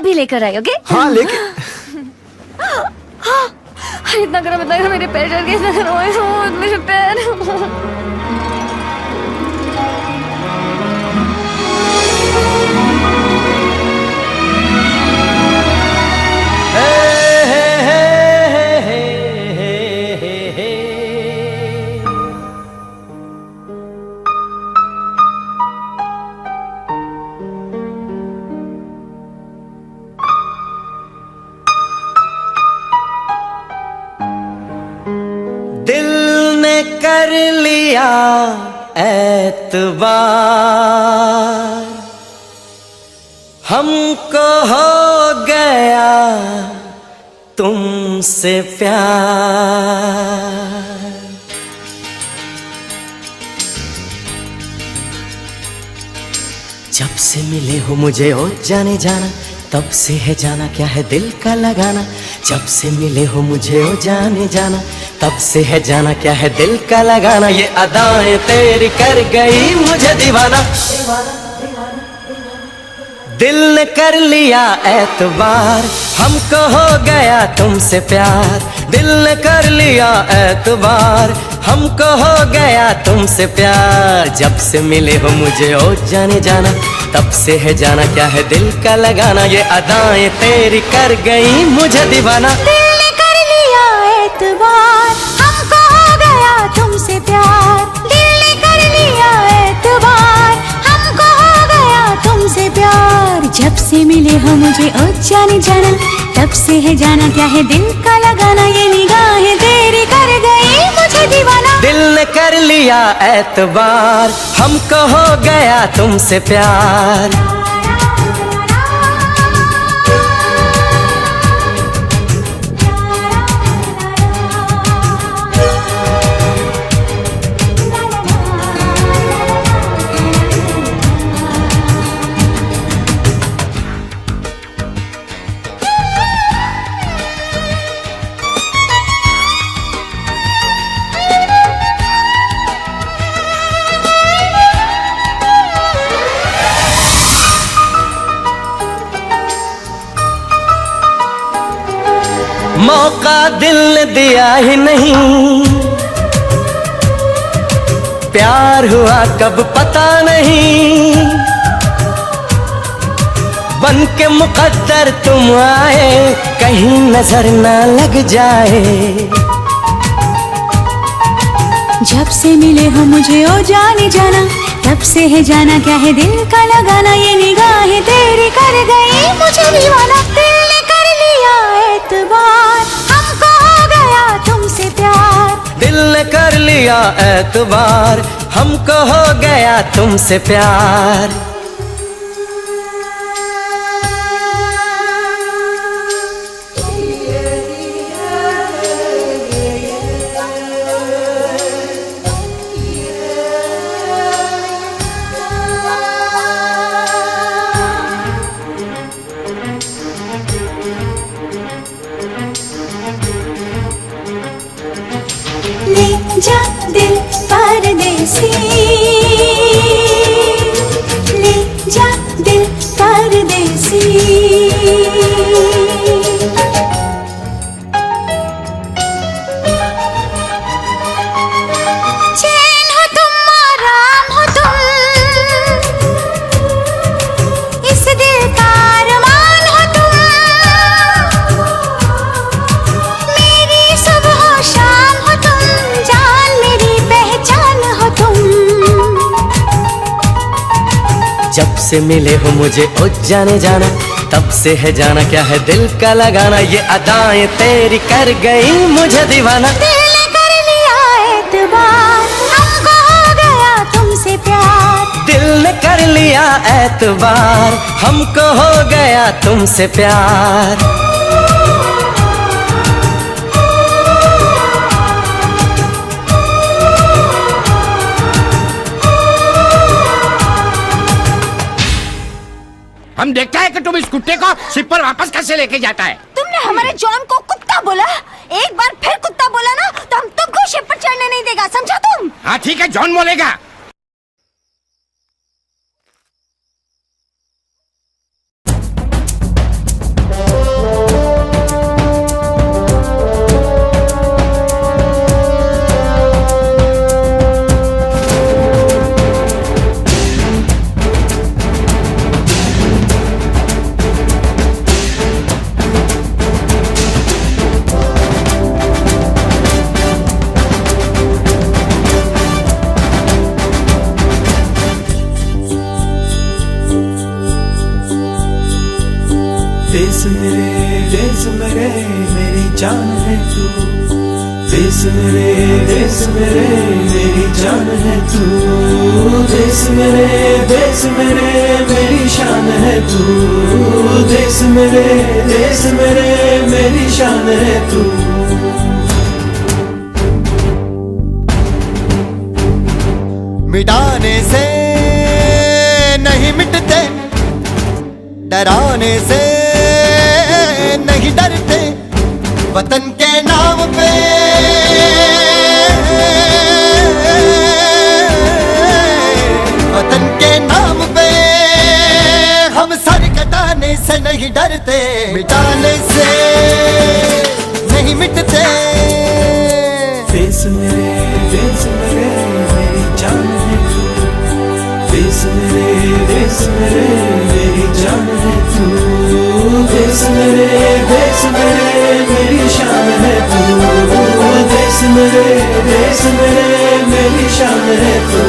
अभी लेकर आई, ओके? हाँ लेके इतना गरम मेरे पैर जल गए, इतना गरम मेरे पैर। दिल ने कर लिया एतबार, हमको हो गया तुमसे प्यार। जब से मिले हो मुझे ओ जाने जाना, तब से है जाना क्या है दिल का लगाना। जब से मिले हो मुझे ओ जाने जाना, तब से है जाना क्या है दिल का लगाना। ये अदाएं तेरी कर गई मुझे दीवाना। दिल ने कर लिया एतबार, हमको हो गया तुमसे प्यार। दिल ने कर लिया एतबार, हमको हो गया तुमसे प्यार। जब से मिले हो मुझे ओ जाने जाना, तब से है जाना क्या है दिल का लगाना। ये अदाएं तेरी कर गई मुझे दीवाना। दिल ने कर लिया एतबार, हमको हो गया तुमसे प्यार। दिल ने कर लिया एतबार, हमको हो गया तुमसे प्यार। जब से मिले हो मुझे ओ जाने जाना, तब से है जाना क्या है दिल का लगाना। ये निगाहें तेरी कर गई मुझे दीवाना। दिल ने कर लिया एतबार, हमको हो गया तुमसे प्यार। मौका दिल ने दिया ही नहीं, प्यार हुआ कब पता नहीं। बन के मुकद्दर तुम आए, कहीं नजर ना लग जाए। जब से मिले हो मुझे ओ जाने जाना, तब से है जाना क्या है दिल का लगाना। ये निगाहें तेरी कर गई मुझे दीवाना। दिल ने कर लिया एतबार, हमको हो गया तुमसे प्यार। दिल ने कर लिया एतबार, हमको हो गया तुमसे प्यार। ले जा दिल परदेसी, ले जा दिल परदेसी। चैन हो तुम आराम हो तुम, इस दिल का अरमान हो तुम। मेरी सुबह हो शाम हो तुम, जान मेरी पहचान हो तुम। जब से मिले हो मुझे ओ जाने जाना, तब से है जाना क्या है दिल का लगाना। ये अदाएं तेरी कर गई मुझे दीवाना। दिल ने कर लिया एतबार, हमको हो गया तुमसे प्यार। दिल ने कर लिया एतबार, हमको हो गया तुमसे प्यार। हम देखता है कि तुम इस कुत्ते को शिप पर वापस कैसे लेके जाता है। तुमने हमारे जॉन को कुत्ता बोला, एक बार फिर कुत्ता बोला ना तो हम तुमको शिप पर चढ़ने नहीं देगा, समझा तुम? हाँ ठीक है, जॉन बोलेगा। देश मेरे मेरी जान है तू। देश मेरे मेरी जान है तू। देश मेरे मेरी शान है तू। देश मेरे मेरी शान है तू। मिटाने से नहीं मिटते, डराने से नहीं डरते, वतन के नाम पे वतन के नाम पे हम सर कटाने से नहीं डरते, मिटाने से नहीं मिटते। देश मेरे मेरी जान है तू। देश मेरे मेरी जान है तू। देश मेरे मेरी शान है तू। देश मेरे मेरी शान है तू।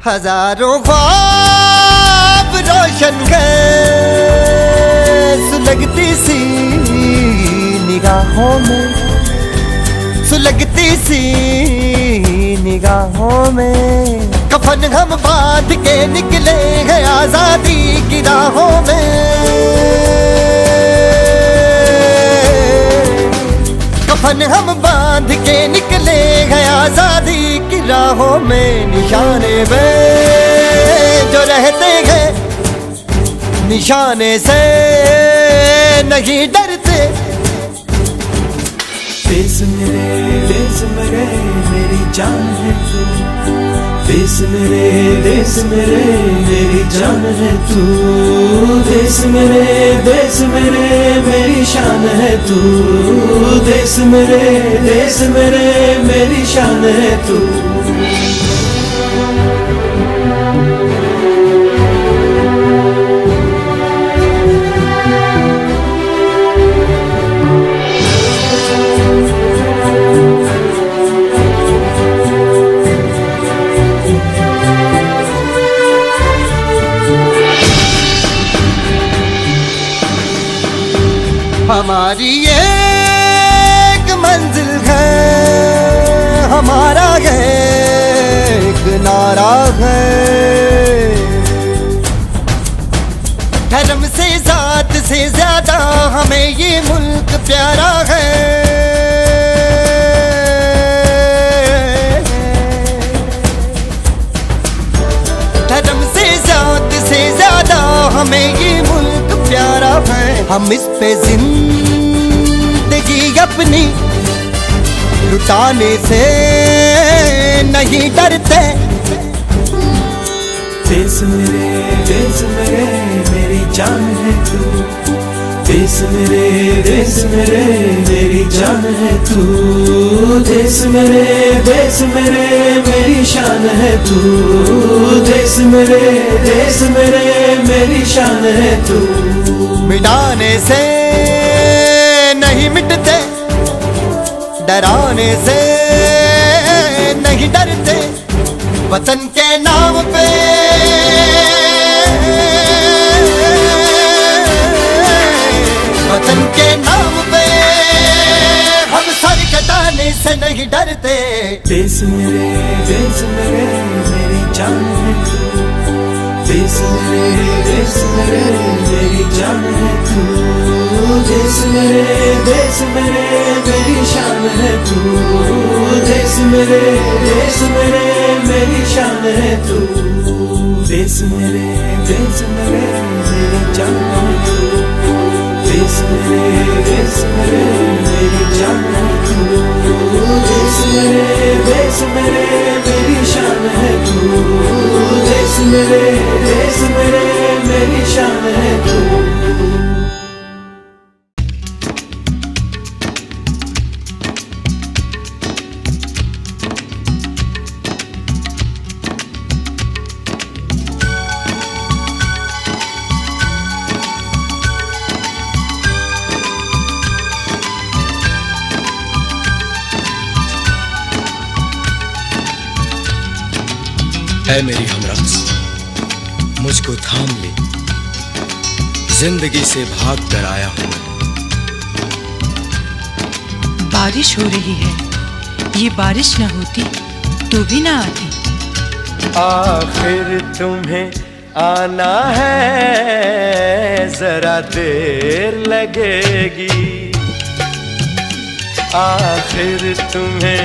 हजारों ख्वाब रोशन गए सुलगती सी निगाहों में, सुलगती सी निगाहों में। कफन हम बांध के निकले हैं आजादी की राहों में। कफन हम बांध के निकले हैं आजादी की राहों में। निशाने पे जो रहते हैं, निशाने से नहीं डरते। देश मेरे मेरी जान है तू। देश मेरे मेरी जान है तू। देश मेरे मेरी शान है तू। देश मेरे मेरी शान है तू। हमारी एक मंजिल है, हमारा एक नारा है। धर्म से जात से ज्यादा हमें ये मुल्क प्यारा है। धर्म से जात से ज्यादा हमें ये मुल्क प्यारा है। हम इस पे जिंदगी अपनी लुटाने से नहीं डरते। देश मेरे मेरी जान है तू। देश मेरे मेरी जान है तू। देश मेरे मेरी शान है तू। देश मेरे मेरी शान है तू। मिटाने से नहीं मिटते, डराने से नहीं डरते, वतन के नाम पे वतन के नाम पे हम सर कटाने से नहीं डरते। देश मेरे मेरी जान है तू। देश मेरे मेरी जान है तू। देश मेरे मेरी शान है तू। देश मेरे मेरी शान है तू। देश मेरे मेरी जान है तू। देश मेरे मेरी जान है तू। देश मेरे मेरी शान है तू। देश मेरे मेरी शान है तू। है मेरी हमरक्स, मुझको थाम ले, जिंदगी से भाग कर आया हूं। बारिश हो रही है, ये बारिश न होती तो भी ना आती। आखिर तुम्हें आना है, जरा देर लगेगी। आखिर तुम्हें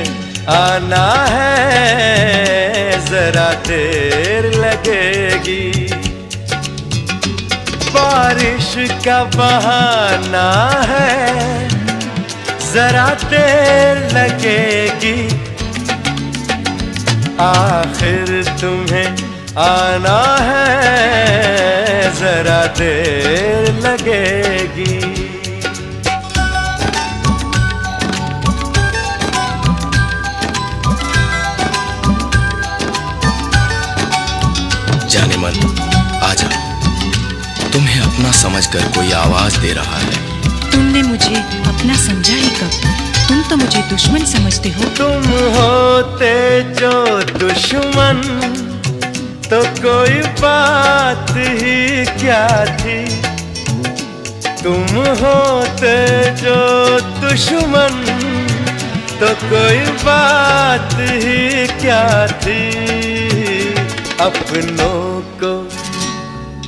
आना है, जरा देर लगेगी। बारिश का बहाना है, जरा देर लगेगी। आखिर तुम्हें आना है, जरा देर लगेगी। जाने मन आजा, तुम्हें अपना समझकर कोई आवाज दे रहा है। तुमने मुझे अपना समझा ही कब, तुम तो मुझे दुश्मन समझते हो। तुम होते जो दुश्मन तो कोई बात ही क्या थी। तुम होते जो दुश्मन तो कोई बात ही क्या थी।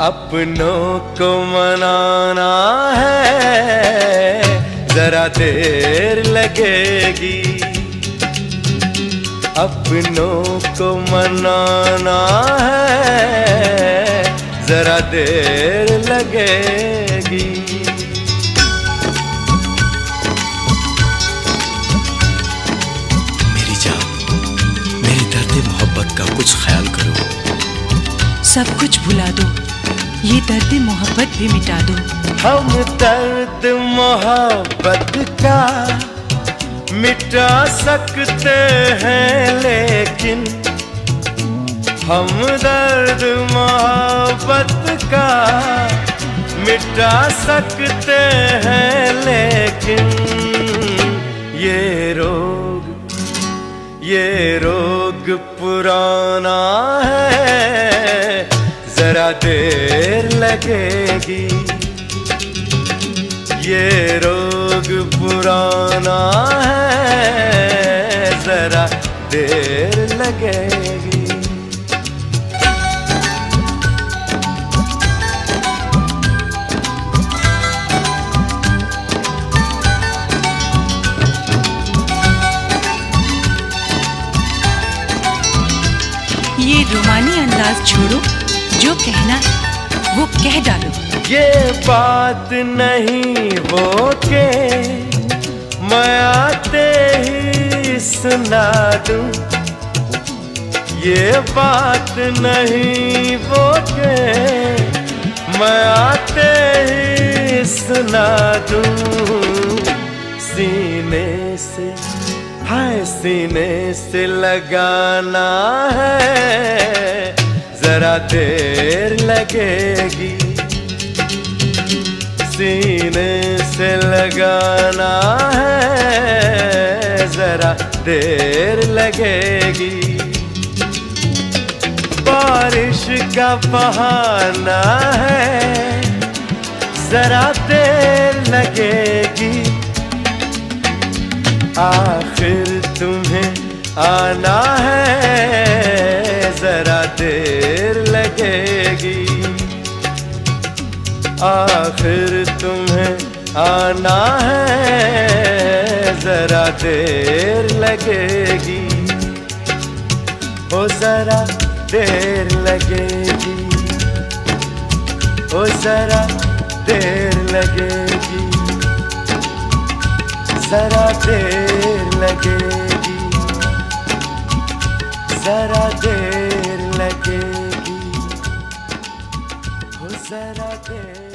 अपनों को मनाना है, जरा देर लगेगी। अपनों को मनाना है, जरा देर लगेगी। मेरी जान, मेरे दर्द मोहब्बत का कुछ ख्याल करो। सब कुछ भुला दो, ये दर्द मोहब्बत भी मिटा दो। हम दर्द मोहब्बत का मिटा सकते हैं, लेकिन हम दर्द मोहब्बत का मिटा सकते हैं, लेकिन ये रोग पुराना है, जरा देर लगेगी। ये रोग पुराना है, जरा देर लगेगी। ये रोमानी अंदाज छोड़ो, जो कहना है वो कह डालो। ये बात नहीं वो के मैं आते ही सुना दूं। ये बात नहीं वो के मैं आते ही सुना दूं। सीने से लगाना है, जरा देर लगेगी। सीने से लगाना है, जरा देर लगेगी। बारिश का बहाना है, जरा देर लगेगी। आखिर तुम्हें आना है, जरा देर लगेगी। आखिर तुम्हें आना है, जरा देर लगेगी। ओ जरा देर लगेगी, ओ जरा देर लगेगी, जरा देर लगेगी, जरा देर लगेगी, ओ जरा देर।